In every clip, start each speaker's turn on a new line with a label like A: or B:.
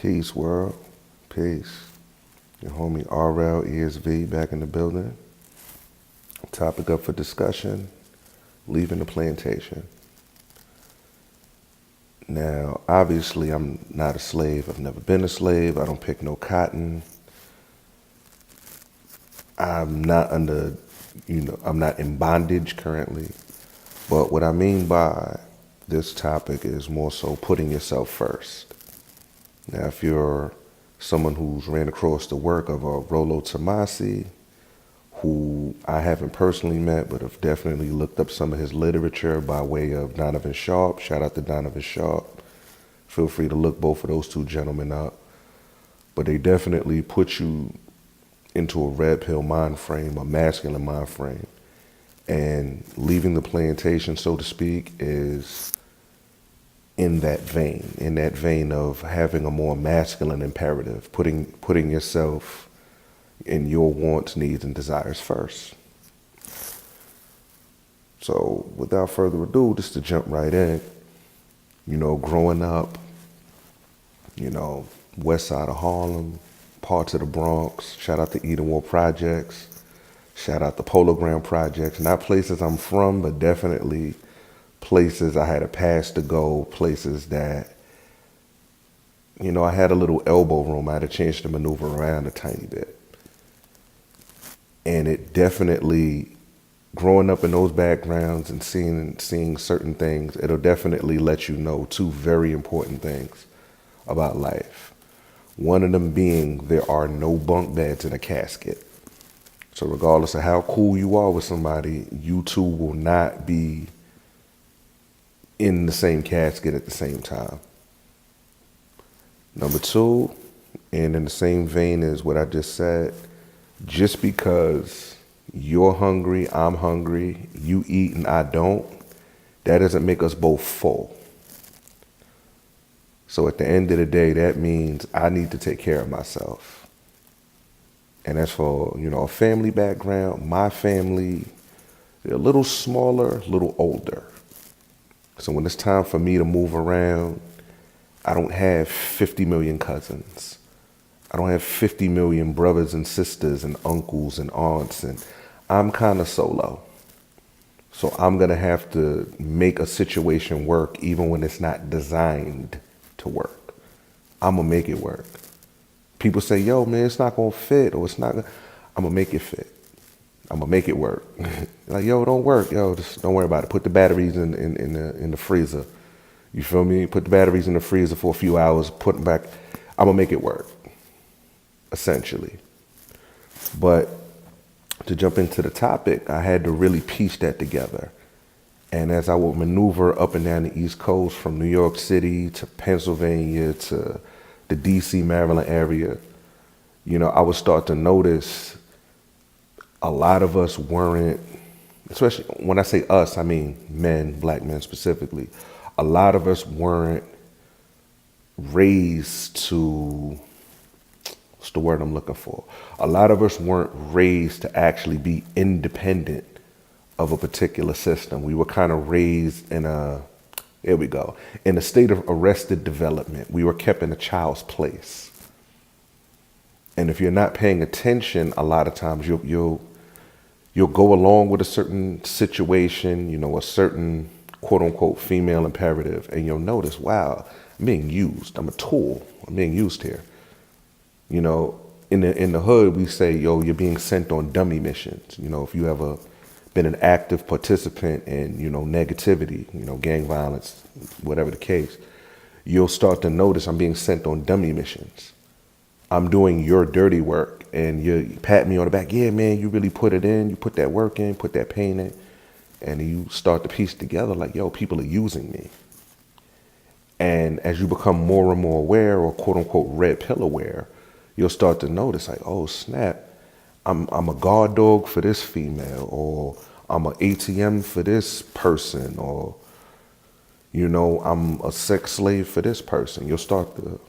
A: Peace, world. Peace. Your homie RL ESV back in the building. Topic up for discussion, leaving the plantation. Now, obviously, I'm not a slave. I've never been a slave. I don't pick no cotton. I'm not under, I'm not in bondage currently. But what I mean by this topic is more so putting yourself first. Now, if you're someone who's ran across the work of a Rollo Tomasi, who I haven't personally met, but have definitely looked up some of his literature by way of Donovan Sharp. Shout out to Donovan Sharp. Feel free to look both of those two gentlemen up. But they definitely put you into a red pill mind frame, a masculine mind frame. And leaving the plantation, so to speak, is in that vein of having a more masculine imperative, putting yourself and your wants, needs, and desires first. So without further ado, just to jump right in, growing up, west side of Harlem, parts of the Bronx, shout out to Edenwald Projects, shout out to Pologram Projects, not places I'm from, but definitely places I had a pass to go, places that, I had a little elbow room, I had a chance to maneuver around a tiny bit. And it definitely, growing up in those backgrounds and seeing certain things, it'll definitely let you know two very important things about life. One of them being there are no bunk beds in a casket. So regardless of how cool you are with somebody, you two will not be in the same casket at the same time. Number two, and in the same vein as what I just said, just because you're hungry, I'm hungry, you eat and I don't, that doesn't make us both full. So at the end of the day, that means I need to take care of myself. And as for, a family background, my family, they're a little smaller, a little older. So when it's time for me to move around, I don't have 50 million cousins. I don't have 50 million brothers and sisters and uncles and aunts, and I'm kind of solo. So I'm going to have to make a situation work even when it's not designed to work. I'm going to make it work. People say, yo, man, it's not going to fit, or it's not going to... I'm going to make it fit. I'm going to make it work. Like, yo, don't work. Yo, just don't worry about it. Put the batteries in the freezer. You feel me? Put the batteries in the freezer for a few hours, put them back. I'm going to make it work, essentially. But to jump into the topic, I had to really piece that together. And as I would maneuver up and down the East Coast from New York City to Pennsylvania to the DC, Maryland area, I would start to notice a lot of us weren't, especially when I say us, I mean men, black men specifically, a lot of us weren't raised to, what's the word I'm looking for? A lot of us weren't raised to actually be independent of a particular system. We were kind of raised in in a state of arrested development. We were kept in a child's place. And if you're not paying attention, a lot of times you'll go along with a certain situation, a certain quote unquote female imperative, and you'll notice, wow, I'm being used. I'm a tool. I'm being used here. In the hood, we say, yo, you're being sent on dummy missions. If you ever been an active participant in, negativity, gang violence, whatever the case, you'll start to notice I'm being sent on dummy missions. I'm doing your dirty work, and you pat me on the back. Yeah, man, you really put it in. You put that work in, put that pain in. And you start to piece together like, yo, people are using me. And as you become more and more aware, or quote unquote red pill aware, you'll start to notice like, oh snap, I'm a guard dog for this female, or I'm an ATM for this person, or, I'm a sex slave for this person. You'll start to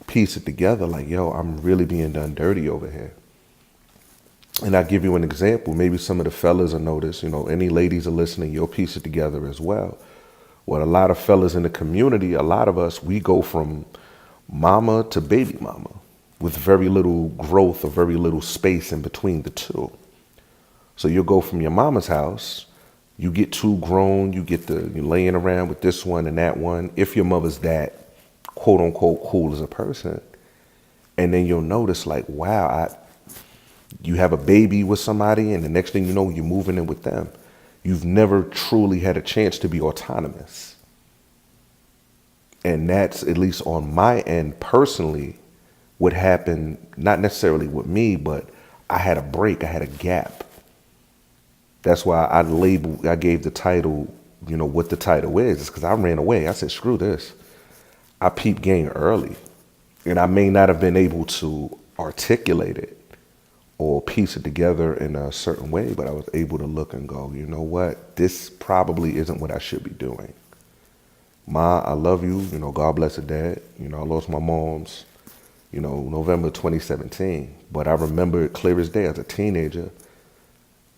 A: piece it together like, yo, I'm really being done dirty over here. And I'll give you an example. Maybe some of the fellas will notice, any ladies are listening, you'll piece it together as well. Well, a lot of fellas in the community, a lot of us, we go from mama to baby mama, with very little growth or very little space in between the two. So you'll go from your mama's house, you get too grown, you're laying around with this one and that one, if your mother's that quote unquote cool as a person. And then you'll notice like, wow, you have a baby with somebody and the next thing you know, you're moving in with them. You've never truly had a chance to be autonomous. And that's, at least on my end personally, what happened, not necessarily with me, but I had a break, I had a gap. That's why I gave the title, what the title is because I ran away. I said, screw this. I peeped game early. And I may not have been able to articulate it or piece it together in a certain way, but I was able to look and go, you know what? This probably isn't what I should be doing. Ma, I love you. God bless her dad. I lost my mom's, November 2017. But I remember it clear as day as a teenager.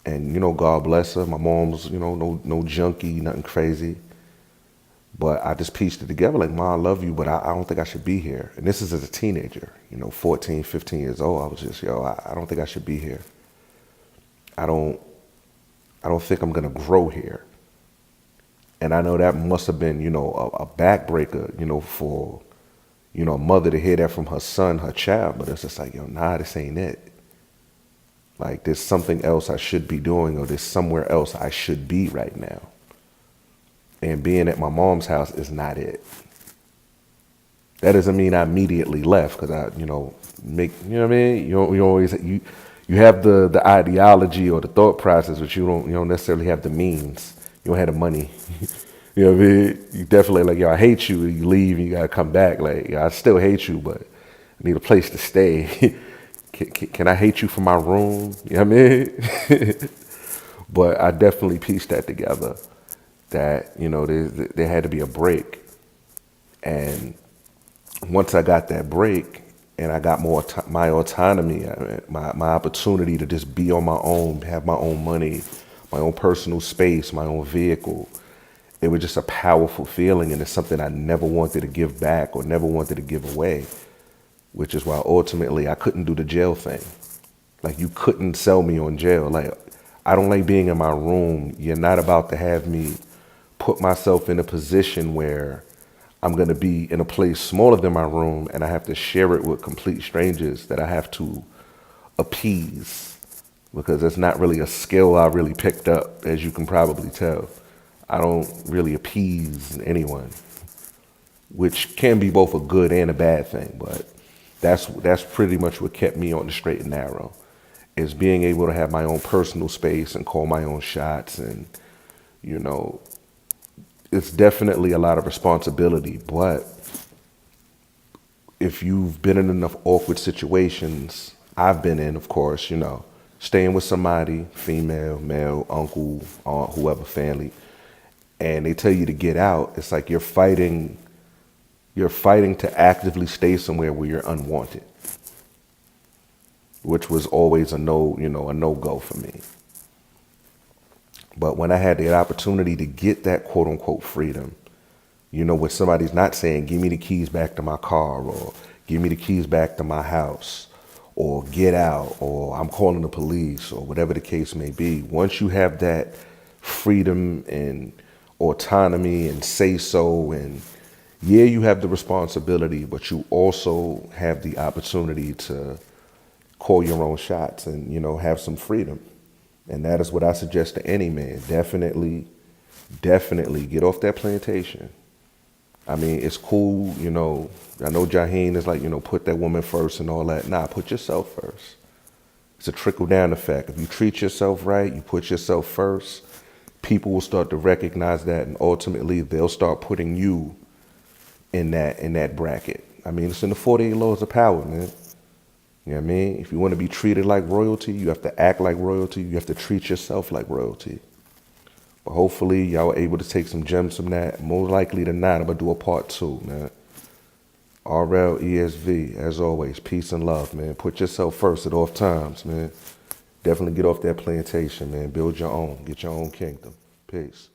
A: And, God bless her. My mom's, no junkie, nothing crazy. But I just pieced it together like, Ma, I love you, but I don't think I should be here. And this is as a teenager, 14, 15 years old. I was just, I don't think I should be here. I don't think I'm going to grow here. And I know that must have been, a backbreaker, for, a mother to hear that from her son, her child. But it's just like, nah, this ain't it. Like, there's something else I should be doing, or there's somewhere else I should be right now. And being at my mom's house is not it. That doesn't mean I immediately left, because I, make, what I mean? You always, you have the ideology or the thought process, but you don't necessarily have the means. You don't have the money. You know what I mean? You definitely like, I hate you. You leave, you gotta come back. Like, I still hate you, but I need a place to stay. Can I hate you for my room? You know what I mean? But I definitely pieced that together. That, there had to be a break. And once I got that break and I got my autonomy, my opportunity to just be on my own, have my own money, my own personal space, my own vehicle, it was just a powerful feeling, and it's something I never wanted to give back or never wanted to give away, which is why ultimately I couldn't do the jail thing. Like, you couldn't sell me on jail. Like, I don't like being in my room. You're not about to have me put myself in a position where I'm going to be in a place smaller than my room and I have to share it with complete strangers that I have to appease, because that's not really a skill I really picked up, as you can probably tell. I don't really appease anyone, which can be both a good and a bad thing, but that's pretty much what kept me on the straight and narrow, is being able to have my own personal space and call my own shots. And, it's definitely a lot of responsibility, but if you've been in enough awkward situations, I've been in, of course, staying with somebody, female, male, uncle, aunt, whoever, family, and they tell you to get out, it's like you're fighting to actively stay somewhere where you're unwanted, which was always a no-go for me. But when I had the opportunity to get that quote unquote freedom, where somebody's not saying, give me the keys back to my car, or give me the keys back to my house, or get out, or I'm calling the police, or whatever the case may be. Once you have that freedom and autonomy and say so, and yeah, you have the responsibility, but you also have the opportunity to call your own shots and, have some freedom. And that is what I suggest to any man. Definitely get off that plantation. I mean, it's cool, I know Jaheen is like, put that woman first and all that. Nah, put yourself first. It's a trickle-down effect. If you treat yourself right, you put yourself first, people will start to recognize that, and ultimately they'll start putting you in that bracket. I mean, it's in the 48 laws of power, man. You know what I mean? If you want to be treated like royalty, you have to act like royalty. You have to treat yourself like royalty. But hopefully y'all are able to take some gems from that. More likely than not, I'm going to do a part 2, man. RL ESV, as always, peace and love, man. Put yourself first at all times, man. Definitely get off that plantation, man. Build your own. Get your own kingdom. Peace.